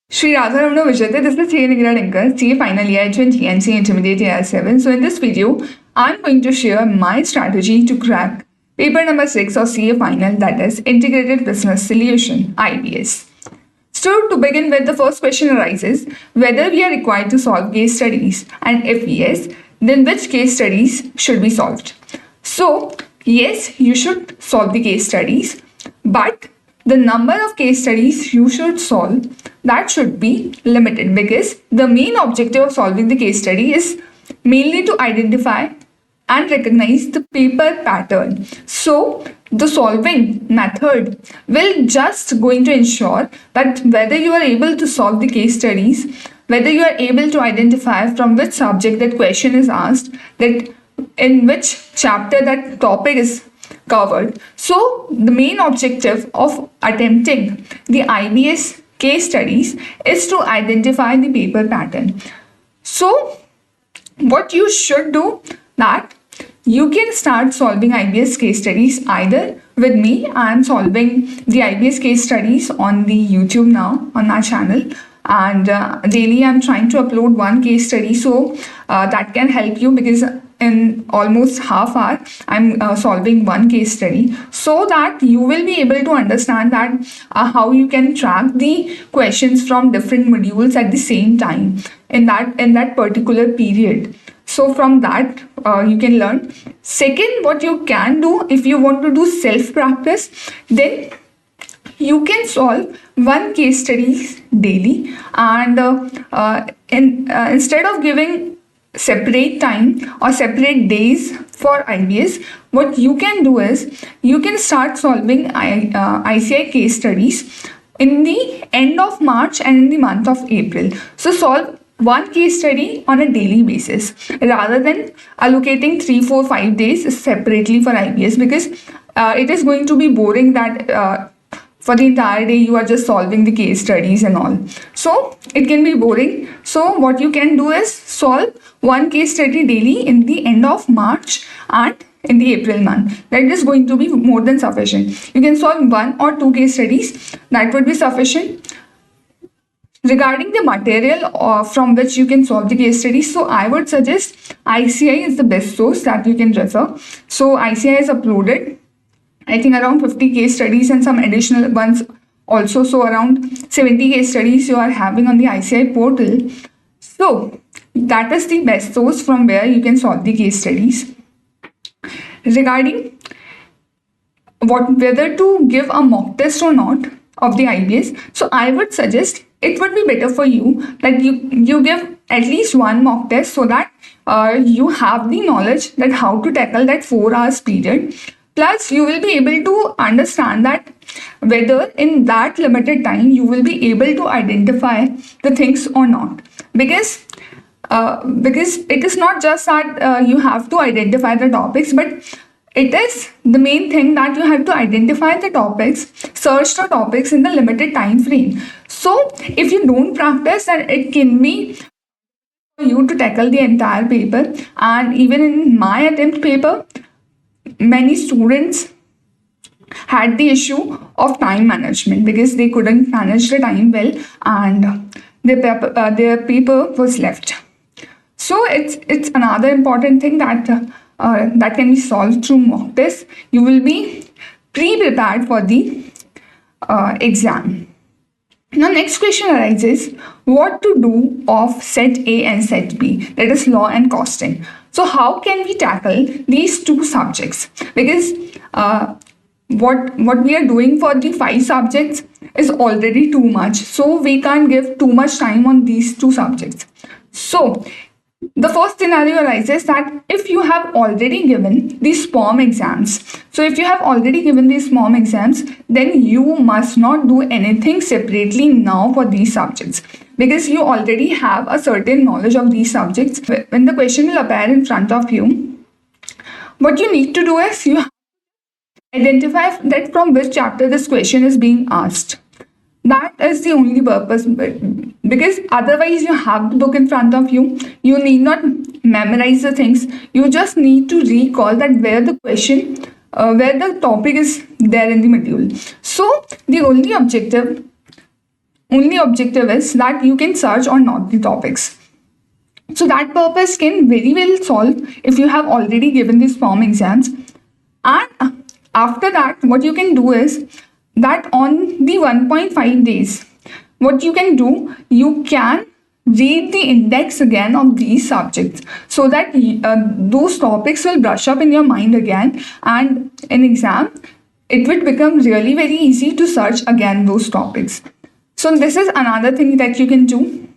Shri Radharamana Vijayate, this is CA Nikita Dinkar, CA Final AIR20 and CA Intermediate AIR7. So in this video, I'm going to share my strategy to crack paper number 6 of CA Final, that is Integrated Business Solution, IBS. So to begin with, the first question arises, whether we are required to solve case studies, and if yes, then which case studies should be solved? So yes, you should solve the case studies, but the number of case studies you should solve, that should be limited, because the main objective of solving the case study is mainly to identify and recognize the paper pattern. So the solving method will just going to ensure that whether you are able to solve the case studies, whether you are able to identify from which subject that question is asked, that in which chapter that topic is covered. So the main objective of attempting the IBS case studies is to identify the paper pattern. So what you should do, that you can start solving IBS case studies either with me. I am solving the IBS case studies on the YouTube now on my channel, and daily I'm trying to upload one case study, so that can help you, because in almost half hour I'm solving one case study, so that you will be able to understand that how you can track the questions from different modules at the same time in that particular period. So from that you can learn. Second, what you can do, if you want to do self practice, then you can solve one case study daily, and instead of giving separate time or separate days for IBS, what you can do is you can start solving ICI case studies in the end of March and in the month of April. So solve one case study on a daily basis rather than allocating 3, 4, 5 days separately for IBS, because it is going to be boring that for the entire day you are just solving the case studies and all. So it can be boring. So what you can do is solve one case study daily in the end of March and in the April month. That is going to be more than sufficient. You can solve 1 or 2 case studies, that would be sufficient. Regarding the material from which you can solve the case studies, so I would suggest ICI is the best source that you can refer. So ICI has uploaded, I think, around 50 case studies and some additional ones also. So around 70 case studies you are having on the ICI portal. So that is the best source from where you can solve the case studies. Regarding whether to give a mock test or not of the IBS, so I would suggest it would be better for you that you give at least one mock test, so that you have the knowledge that how to tackle that 4 hours period. Plus you will be able to understand that whether in that limited time you will be able to identify the things or not, because it is not just that you have to identify the topics, but it is the main thing that you have to identify the topics, search the topics in the limited time frame. So if you don't practice, then it can be for you to tackle the entire paper. And even in my attempt paper, many students had the issue of time management, because they couldn't manage the time well, and their paper was left. So it's another important thing that that can be solved through mock tests. You will be pre-prepared for the exam. Now next question arises, what to do of set A and set B, that is law and costing. So how can we tackle these 2 subjects? Because what we are doing for the 5 subjects is already too much. So we can't give too much time on these 2 subjects. So the first scenario arises that if you have already given these SPOM exams, so if you have already given these SPOM exams, then you must not do anything separately now for these subjects, because you already have a certain knowledge of these subjects. When the question will appear in front of you, what you need to do is you identify that from which chapter this question is being asked. That is the only purpose, because otherwise you have the book in front of you. You need not memorize the things. You just need to recall that where the question, where the topic is there in the module. So the only objective only objective is that you can search or not the topics. So that purpose can very well solve if you have already given these form exams. And after that, what you can do is that on the 1.5 days, what you can do, you can read the index again of these subjects so that those topics will brush up in your mind again, and in exam it would become really very easy to search again those topics. So this is another thing that you can do.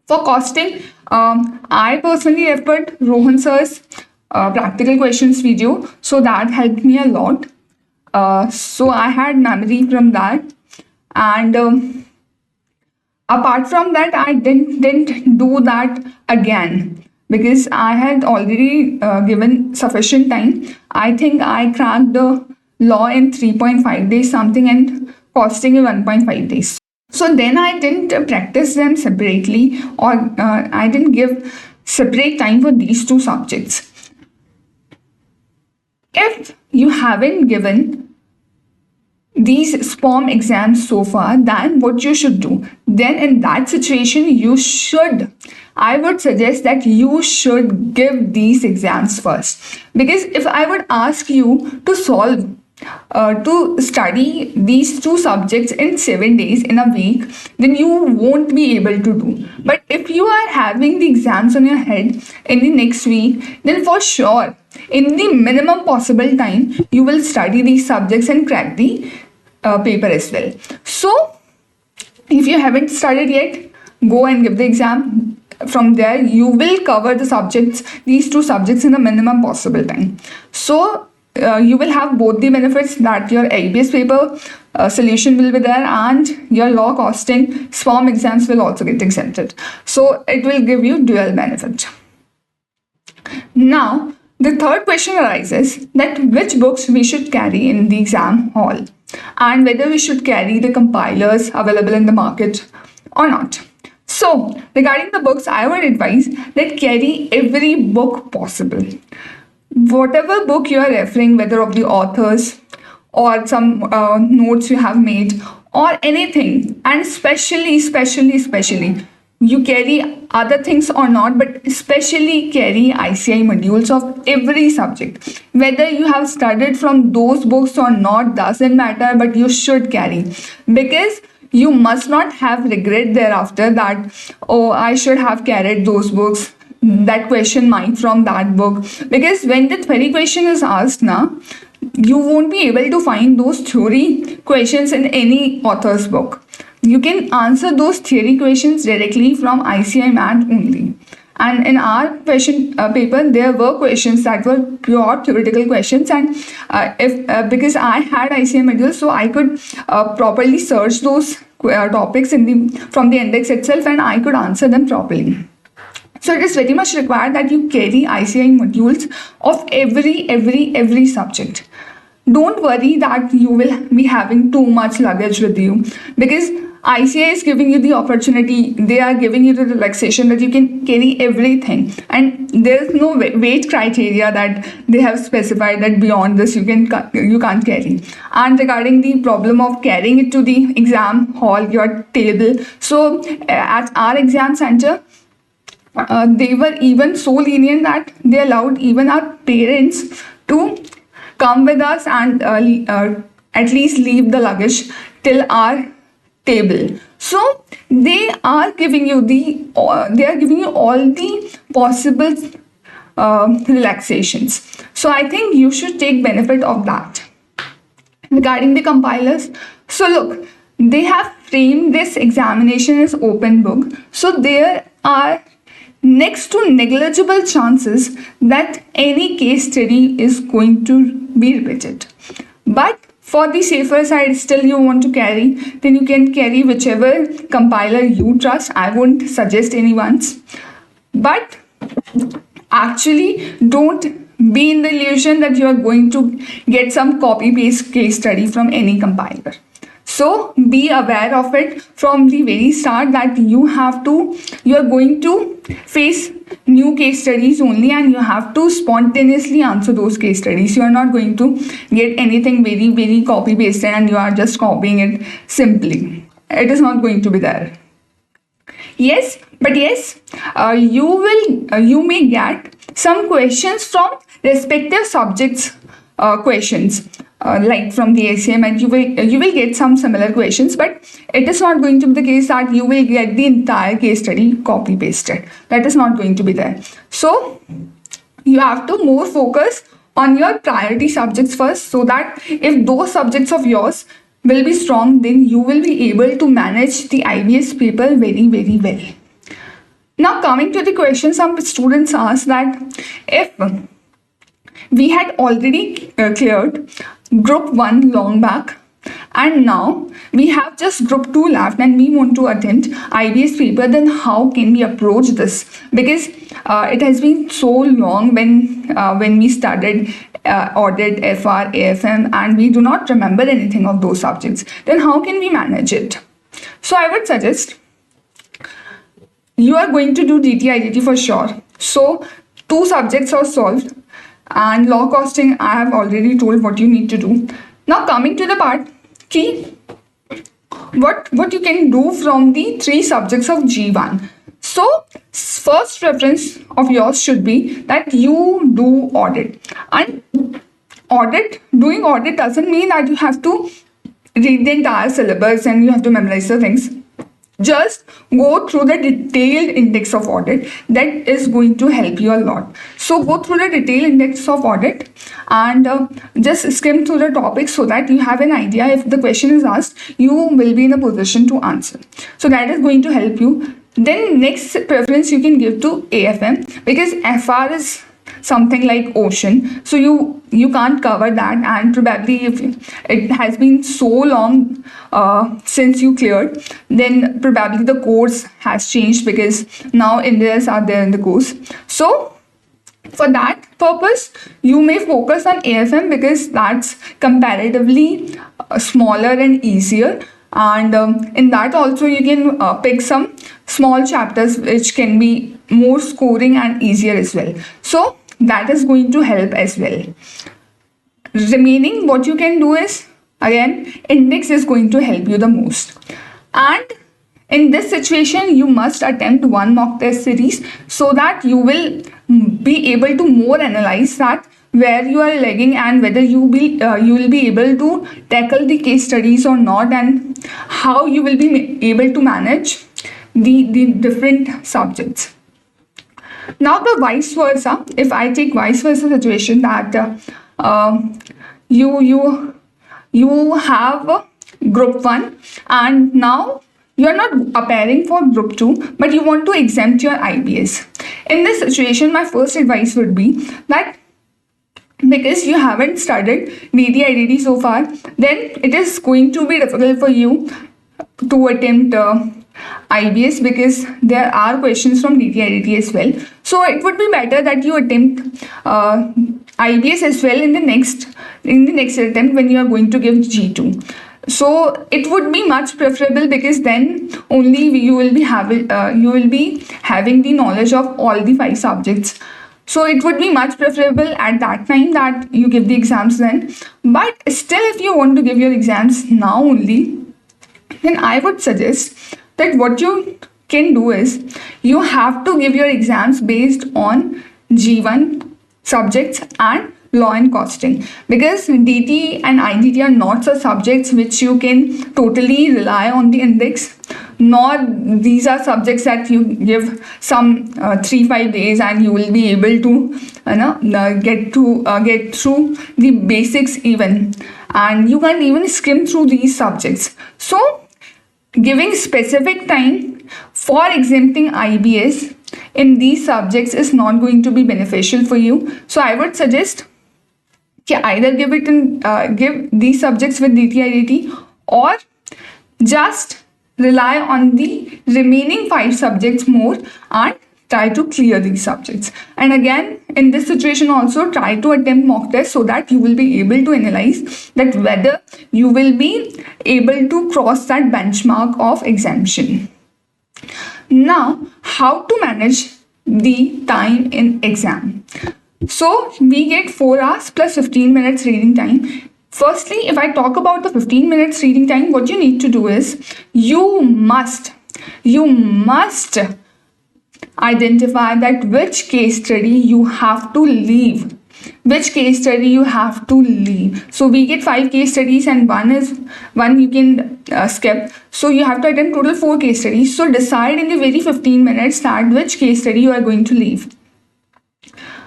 For costing, I personally referred Rohan sir's practical questions video, so that helped me a lot. So I had memory from that, and apart from that, I didn't do that again because I had already given sufficient time. I think I cracked the law in 3.5 days something and costing in 1.5 days. So then I didn't practice them separately, or I didn't give separate time for these two subjects. If you haven't given these SPOM exams so far, then what you should do? Then in that situation, I would suggest that you should give these exams first. Because if I would ask you to study these two subjects in 7 days in a week, then you won't be able to do. But if you are having the exams on your head in the next week, then for sure, in the minimum possible time, you will study these subjects and crack the paper as well. So if you haven't studied yet, go and give the exam. From there, you will cover these two subjects in the minimum possible time. So you will have both the benefits, that your IBS paper solution will be there and your law costing SPOM exams will also get exempted. So it will give you dual benefit. Now, the third question arises that which books we should carry in the exam hall and whether we should carry the compilers available in the market or not. So, regarding the books, I would advise that carry every book possible. Whatever book you are referring, whether of the authors or some notes you have made or anything, and especially you carry other things or not, but especially carry ICI modules of every subject. Whether you have studied from those books or not doesn't matter, but you should carry, because you must not have regret thereafter that, oh, I should have carried those books, that question might from that book. Because when the theory question is asked now, you won't be able to find those theory questions in any author's book. You can answer those theory questions directly from ICI Math only. And in our question paper, there were questions that were pure theoretical questions, and because I had ICI modules, so I could properly search those topics from the index itself, and I could answer them properly. So it is very much required that you carry ICI modules of every subject. Don't worry that you will be having too much luggage with you, because ICI is giving you the opportunity, they are giving you the relaxation that you can carry everything, and there is no weight criteria that they have specified that beyond this you can't carry. And regarding the problem of carrying it to the exam hall, your table, so at our exam center, they were even so lenient that they allowed even our parents to come with us and at least leave the luggage till our table. So they are giving you all the possible relaxations. So I think you should take benefit of that. Regarding the compilers, so look, they have framed this examination as open book. So there are next to negligible chances that any case study is going to be repeated. But for the safer side, still you want to carry, then you can carry whichever compiler you trust. I won't suggest anyone's. But actually, don't be in the illusion that you are going to get some copy-paste case study from any compiler. So be aware of it from the very start that you are going to face new case studies only, and you have to spontaneously answer those case studies. You are not going to get anything very copy pasted and you are just copying it simply. it is not going to be there. Yes, but yes, you may get some questions from respective subjects questions, like from the assignment you will get some similar questions, but it is not going to be the case that you will get the entire case study copy pasted. That is not going to be there. So you have to more focus on your priority subjects first, so that if those subjects of yours will be strong, then you will be able to manage the IBS paper very, very well. Now coming to the question, some students ask that if we had already cleared group 1 long back, and now we have just group 2 left and we want to attempt IBS paper, then how can we approach this? Because it has been so long when we studied audit, FR, AFM, and we do not remember anything of those subjects. Then how can we manage it? So I would suggest you are going to do DT for sure. So 2 subjects are solved, and law costing I have already told what you need to do. Now coming to the part key, what you can do from the 3 subjects of G1. So first preference of yours should be that you do audit. And doing audit doesn't mean that you have to read the entire syllabus and you have to memorize the things. Just go through the detailed index of audit. That is going to help you a lot. So go through the detailed index of audit and just skim through the topics, so that you have an idea. If the question is asked, you will be in a position to answer. So that is going to help you. Then next preference you can give to AFM, because FR is something like ocean, so you can't cover that, and probably if it has been so long since you cleared, then probably the course has changed, because now Indians are there in the course. So for that purpose you may focus on AFM, because that's comparatively smaller and easier, and in that also you can pick some small chapters which can be more scoring and easier as well. So that is going to help as well. Remaining, what you can do is, again, index is going to help you the most. And in this situation, you must attempt 1 mock test series, so that you will be able to more analyze that where you are lagging, and whether you will be able to tackle the case studies or not, and how you will be able to manage the different subjects. Now the vice versa, if I take vice versa situation, that you have group 1 and now you are not appearing for group 2, but you want to exempt your IBS. In this situation, my first advice would be that because you haven't studied DT so far, then it is going to be difficult for you to attempt IBS, because there are questions from DT as well. So it would be better that you attempt IBS as well in the next attempt when you are going to give G2. So it would be much preferable, because then only you will be having the knowledge of all the 5 subjects. So it would be much preferable at that time that you give the exams then. But still, if you want to give your exams now only, then I would suggest that what you can do is, you have to give your exams based on G1 subjects and law and costing, because DT and IDT are not such subjects which you can totally rely on the index, nor these are subjects that you give some 3-5 days and you will be able to get through the basics even, and you can even skim through these subjects. So giving specific time for exempting IBS in these subjects is not going to be beneficial for you. So I would suggest either give these subjects with DT IDT, or just rely on the remaining 5 subjects more and try to clear these subjects. And again, in this situation also, try to attempt mock tests, so that you will be able to analyze that whether you will be able to cross that benchmark of exemption. Now, how to manage the time in exam? So we get 4 hours plus 15 minutes reading time. Firstly, if I talk about the 15 minutes reading time, what you need to do is you must identify that which case study you have to leave. Which case study you have to leave. So we get 5 case studies and one you can skip. So you have to attempt total 4 case studies. So decide in the very 15 minutes that which case study you are going to leave.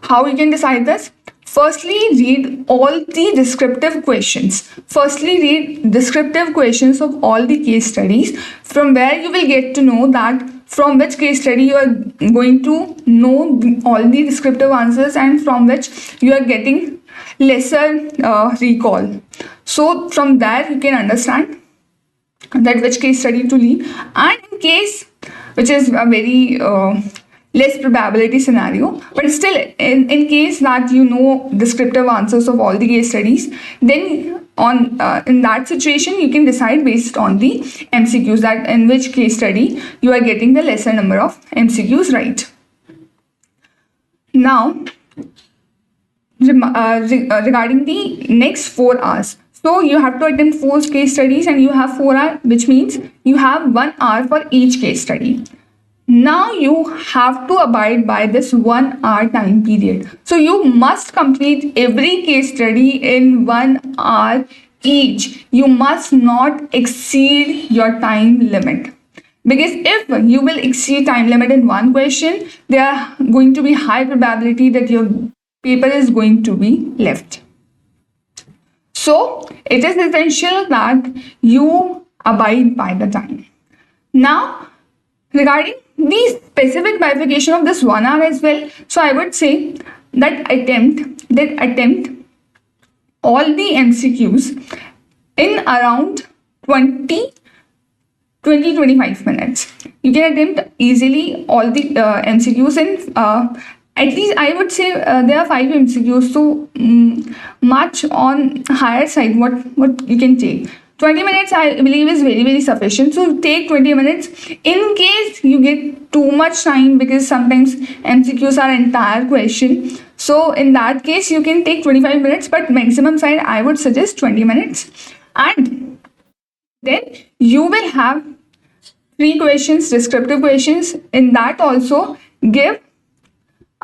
How you can decide this? Firstly, read all the descriptive questions. Firstly, read descriptive questions of all the case studies, from where you will get to know that from which case study you are going to know all the descriptive answers and from which you are getting lesser recall. So from there you can understand that which case study to leave. And in case, which is a very less probability scenario, but still in case that you know descriptive answers of all the case studies, then on in that situation you can decide based on the MCQs that in which case study you are getting the lesser number of MCQs right. Now regarding the next 4 hours, so you have to attempt 4 case studies and you have 4 hours, which means you have 1 hour for each case study. Now you have to abide by this 1 hour time period. So you must complete every case study in 1 hour each. You must not exceed your time limit. Because if you will exceed time limit in one question, there are going to be high probability that your paper is going to be left. So it is essential that you abide by the time. Now, regarding the specific bifurcation of this 1 hour as well, so I would say that attempt all the MCQs in around 20-25 minutes. You can attempt easily all the MCQs in at least I would say there are 5 MCQs, so much on higher side what you can take. 20 minutes I believe is very sufficient, so take 20 minutes in case you get too much time, because sometimes MCQs are entire question. So in that case you can take 25 minutes, but maximum side I would suggest 20 minutes. And then you will have 3 questions, descriptive questions. In that also give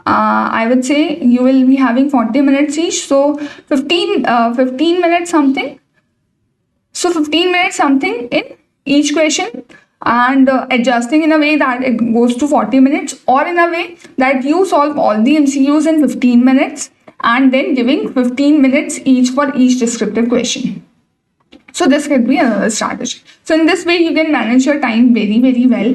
I would say you will be having 40 minutes each, so 15 minutes something. So 15 minutes something in each question, and adjusting in a way that it goes to 40 minutes, or in a way that you solve all the MCQs in 15 minutes and then giving 15 minutes each for each descriptive question. So this could be another strategy. So in this way you can manage your time very well.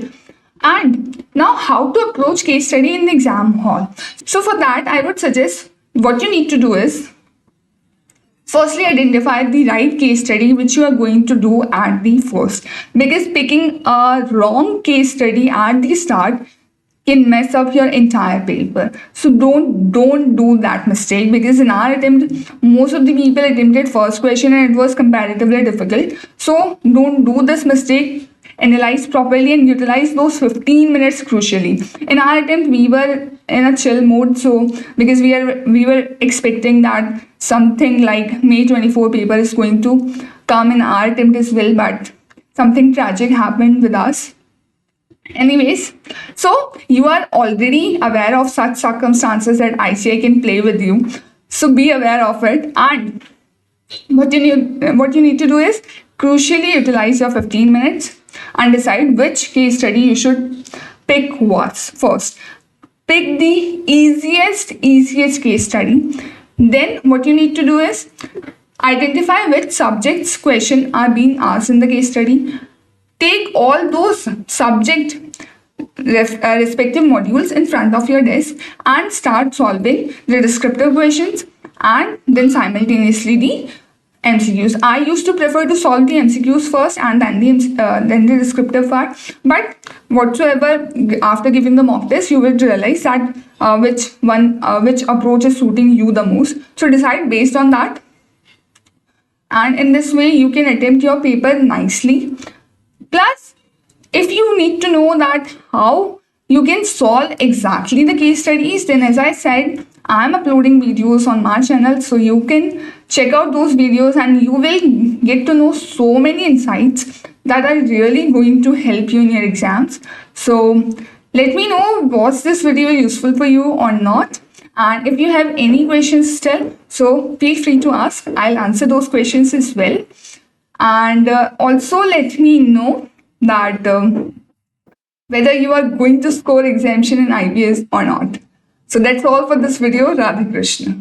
And now how to approach case study in the exam hall. So for that I would suggest what you need to do is firstly identify the right case study which you are going to do at the first, because picking a wrong case study at the start can mess up your entire paper. So don't do that mistake, because in our attempt most of the people attempted first question and it was comparatively difficult. So don't do this mistake. Analyze properly and utilize those 15 minutes crucially. In our attempt we were in a chill mode, so because we were expecting that something like May 24 paper is going to come in our attempt as well, but something tragic happened with us. Anyways, so you are already aware of such circumstances that ICI can play with you, so be aware of it. And what you need to do is crucially utilize your 15 minutes and decide which case study you should pick first. Pick the easiest case study. Then what you need to do is identify which subjects question are being asked in the case study. Take all those subject respective modules in front of your desk and start solving the descriptive questions and then simultaneously the MCQs. I used to prefer to solve the MCQs first and then the descriptive part. But whatsoever, after giving the mock test, you will realize that which approach is suiting you the most. So decide based on that. And in this way, you can attempt your paper nicely. Plus, if you need to know that how you can solve exactly the case studies, then as I said, I'm uploading videos on my channel, so you can check out those videos and you will get to know so many insights that are really going to help you in your exams. So let me know, was this video useful for you or not? And if you have any questions still, so feel free to ask. I'll answer those questions as well. And also let me know that whether you are going to score exemption in IBS or not. So that's all for this video. Radha Krishna.